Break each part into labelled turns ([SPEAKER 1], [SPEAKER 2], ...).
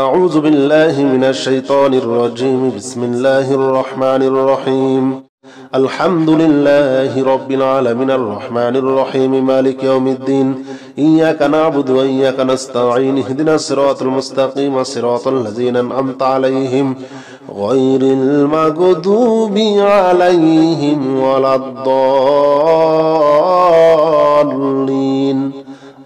[SPEAKER 1] أعوذ بالله من الشيطان الرجيم. بسم الله الرحمن الرحيم. الحمد لله رب العالمين الرحمن الرحيم مالك يوم الدين. إياك نعبد وإياك نستعين. اهدنا الصراط المستقيم صراط الذين أنعمت عليهم غير المغضوب عليهم ولا الضالين.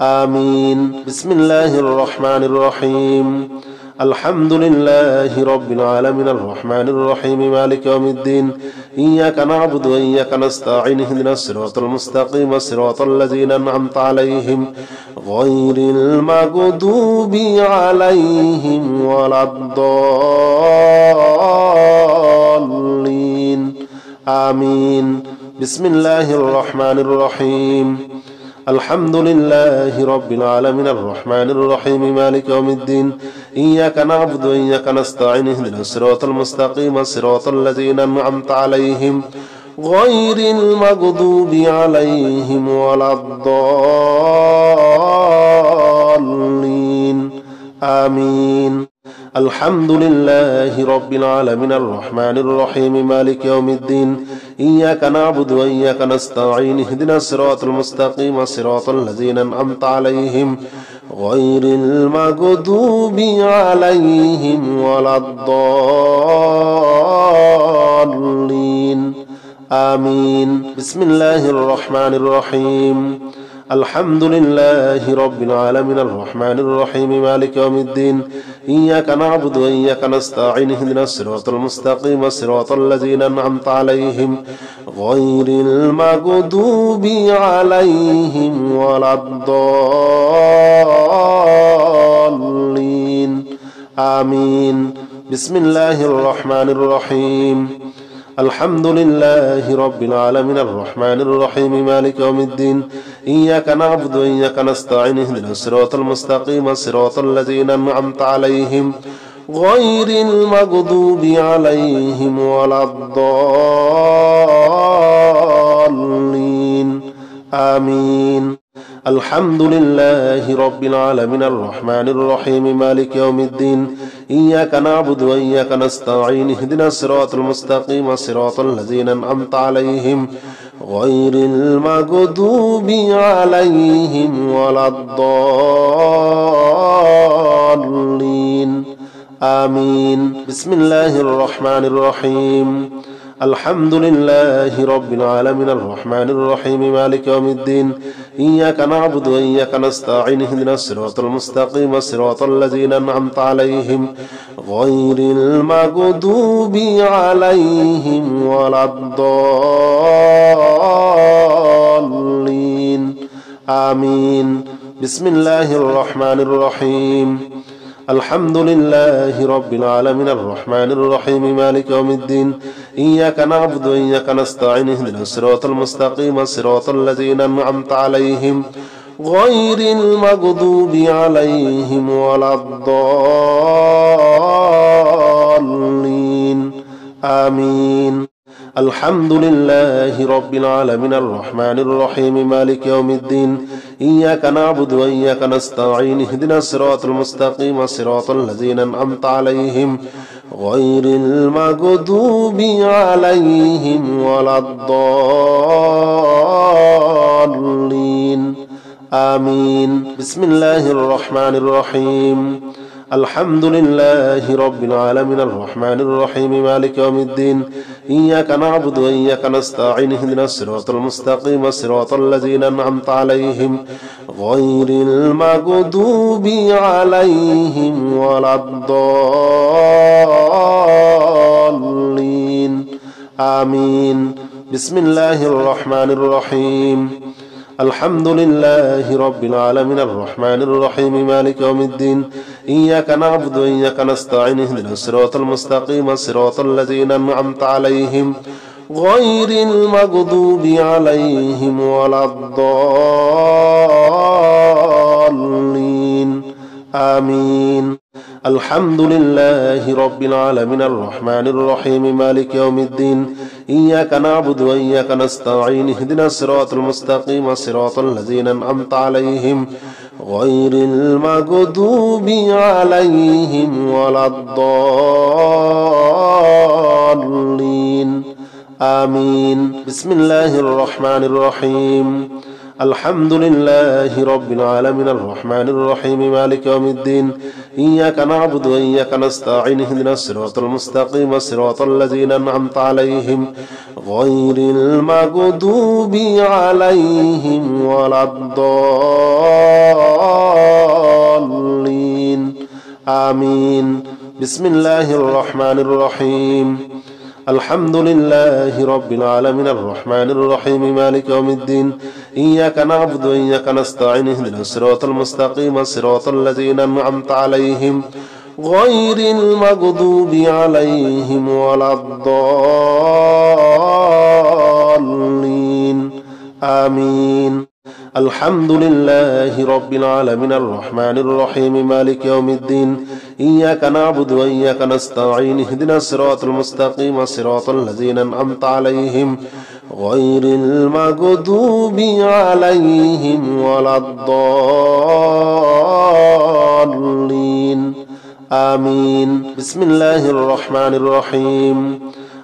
[SPEAKER 1] آمين. بسم الله الرحمن الرحيم. الحمد لله رب العالمين الرحمن الرحيم مالك يوم الدين. إياك نعبد وإياك نستعين. اهدنا الصراط المستقيم صراط الذين أنعمت عليهم غير المغضوب عليهم ولا الضالين. آمين. بسم الله الرحمن الرحيم. الحمد لله رب العالمين الرحمن الرحيم مالك يوم الدين. إياك نعبد وإياك نستعين. اهدنا الصراط المستقيم صراط الذين أنعمت عليهم غير المغضوب عليهم ولا الضالين. آمين. الحمد لله رب العالمين الرحمن الرحيم مالك يوم الدين. إياك نعبد وإياك نستعين. اهدنا الصراط المستقيم صراط الذين أنعمت عليهم غير المغضوب عليهم ولا الضالين. آمين. بسم الله الرحمن الرحيم. الحمد لله رب العالمين الرحمن الرحيم مالك يوم الدين. إياك نعبد وإياك نستعين. اهدنا الصراط المستقيم صراط الذين أنعمت عليهم غير المغضوب عليهم ولا الضالين. آمين. بسم الله الرحمن الرحيم. الحمد لله رب العالمين الرحمن الرحيم مالك يوم الدين. إياك نعبد وإياك نستعين. اهدنا الصراط المستقيم صراط الذين أنعمت عليهم غير المغضوب عليهم ولا الضالين. آمين. الحمد لله رب العالمين الرحمن الرحيم مالك يوم الدين. إياك نعبد وإياك نستعين. اهدنا الصراط المستقيم صراط الذين أنعمت عليهم غير المغضوب عليهم ولا الضالين. آمين. بسم الله الرحمن الرحيم. الحمد لله رب العالمين الرحمن الرحيم مالك يوم الدين. إياك نعبد وإياك نستعين. اهدنا الصراط المستقيم صراط الذين أنعمت عليهم غير المغضوب عليهم ولا الضالين. آمين. بسم الله الرحمن الرحيم. الحمد لله رب العالمين الرحمن الرحيم مالك يوم الدين. إياك نعبد وإياك نستعين. اهدنا الصراط المستقيم صراط الذين أنعمت عليهم غير المغضوب عليهم ولا الضالين. آمين. الحمد لله رب العالمين الرحمن الرحيم مالك يوم الدين. إياك نعبد وإياك نستعين. اهدنا الصراط المستقيم صراط الذين أنعمت عليهم غير المغضوب عليهم ولا الضالين. آمين. بسم الله الرحمن الرحيم. الحمد لله رب العالمين الرحمن الرحيم مالك يوم الدين. إياك نعبد وإياك نستعين. اهدنا الصراط المستقيم صراط الذين أنعمت عليهم غير المغضوب عليهم ولا الضالين. آمين. بسم الله الرحمن الرحيم. الحمد لله رب العالمين الرحمن الرحيم مالك يوم الدين. إياك نعبد وإياك نستعين. اهدنا الصراط المستقيم صراط الذين أنعمت عليهم غير المغضوب عليهم ولا الضالين. آمين. الحمد لله رب العالمين الرحمن الرحيم مالك يوم الدين. إياك نعبد وإياك نستعين. اهدنا الصراط المستقيم صراط الذين أنعمت عليهم غير المغضوب عليهم ولا الضالين آمين. بسم الله الرحمن الرحيم. الحمد لله رب العالمين الرحمن الرحيم مالك يوم الدين إياك نعبد وإياك نستعين اهدنا الصراط المستقيم صراط الذين أنعمت عليهم غير المغضوب عليهم ولا الضالين آمين. بسم الله الرحمن الرحيم. الحمد لله رب العالمين الرحمن الرحيم مالك يوم الدين إياك نعبد وإياك نستعين اهدنا الصراط المستقيم صراط الذين أنعمت عليهم غير المغضوب عليهم ولا الضالين آمين. الحمد لله رب العالمين الرحمن الرحيم مالك يوم الدين إياك نعبد وإياك نستعين اهدنا الصراط المستقيم صراط الذين أنعمت عليهم غير المغضوب عليهم ولا الضالين آمين. بسم الله الرحمن الرحيم.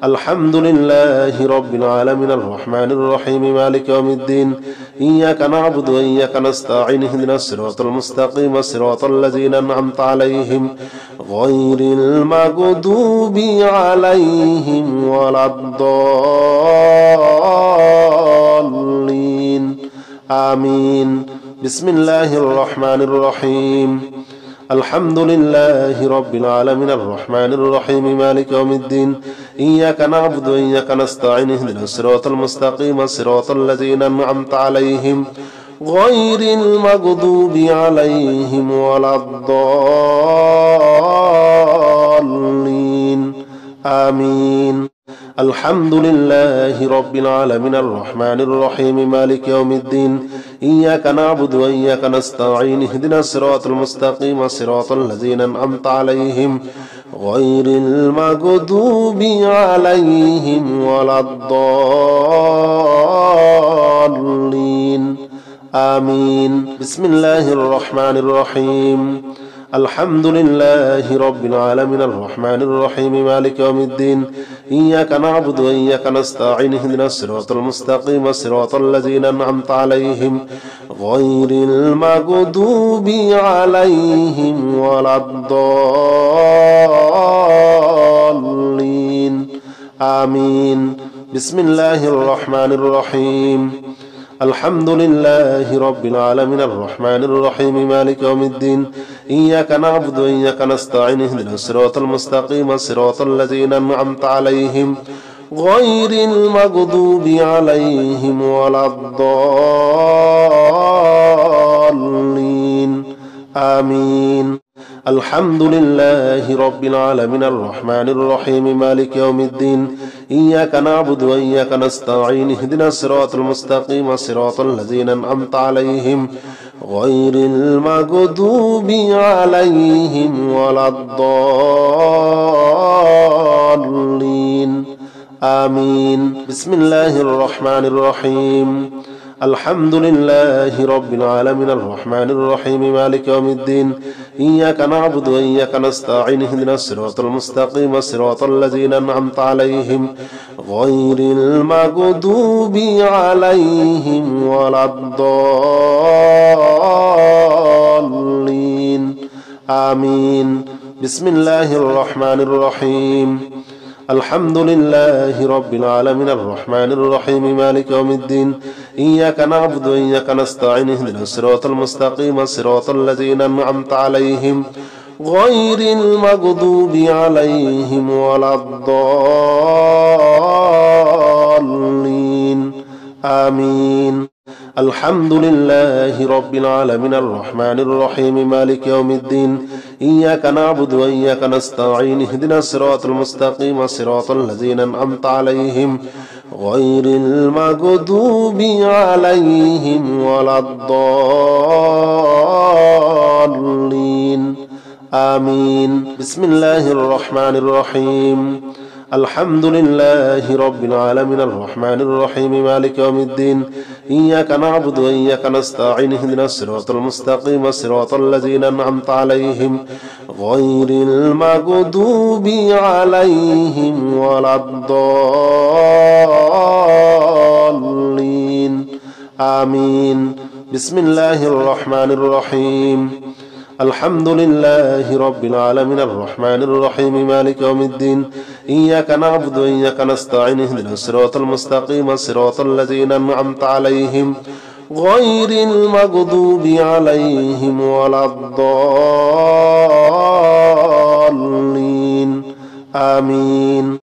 [SPEAKER 1] الحمد لله رب العالمين الرحمن الرحيم مالك يوم الدين إياك نعبد وإياك نستعين اهدنا الصراط المستقيم صراط الذين أنعمت عليهم غير المغضوب عليهم ولا الضالين آمين. بسم الله الرحمن الرحيم. الحمد لله رب العالمين الرحمن الرحيم مالك يوم الدين إياك نعبد وإياك نستعين اهدنا الصراط المستقيم صراط الذين أنعمت عليهم غير المغضوب عليهم ولا الضالين آمين. الحمد لله رب العالمين الرحمن الرحيم مالك يوم الدين إياك نعبد وإياك نستعين اهدنا الصراط المستقيم صراط الذين أنعمت عليهم غير المغضوب عليهم ولا الضالين آمين. بسم الله الرحمن الرحيم. الحمد لله رب العالمين الرحمن الرحيم مالك يوم الدين إياك نعبد وإياك نستعين اهدنا الصراط المستقيم صراط الذين أنعمت عليهم غير المغضوب عليهم ولا الضالين آمين. بسم الله الرحمن الرحيم. الحمد لله رب العالمين الرحمن الرحيم مالك يوم الدين إياك نعبد وإياك نستعين اهدنا الصراط المستقيم صراط الذين أنعمت عليهم غير المغضوب عليهم ولا الضالين آمين. الحمد لله رب العالمين الرحمن الرحيم مالك يوم الدين إياك نعبد وإياك نستعين اهدنا الصراط المستقيم صراط الذين أنعمت عليهم غير المغضوب عليهم ولا الضالين آمين. بسم الله الرحمن الرحيم. الحمد لله رب العالمين الرحمن الرحيم مالك يوم الدين إياك نعبد وإياك نستعين اهدنا الصراط المستقيم صراط الذين أنعمت عليهم غير المغضوب عليهم ولا الضالين آمين. بسم الله الرحمن الرحيم. الحمد لله رب العالمين الرحمن الرحيم مالك يوم الدين إياك نعبد وإياك نستعين اهدنا الصراط المستقيم صراط الذين أنعمت عليهم غير المغضوب عليهم ولا الضالين آمين. الحمد لله رب العالمين الرحمن الرحيم مالك يوم الدين إياك نعبد وإياك نستعين اهدنا الصراط المستقيم صراط الذين أنعمت عليهم غير المغضوب عليهم ولا الضالين آمين. بسم الله الرحمن الرحيم. الحمد لله رب العالمين الرحمن الرحيم مالك يوم الدين إياك نعبد وإياك نستعين اهدنا الصراط المستقيم صراط الذين أنعمت عليهم غير المغضوب عليهم ولا الضالين آمين. بسم الله الرحمن الرحيم. الحمد لله رب العالمين الرحمن الرحيم مالك يوم الدين إياك نعبد وإياك نستعين اهدنا الصراط المستقيم صراط الذين أنعمت عليهم غير المغضوب عليهم ولا الضالين آمين.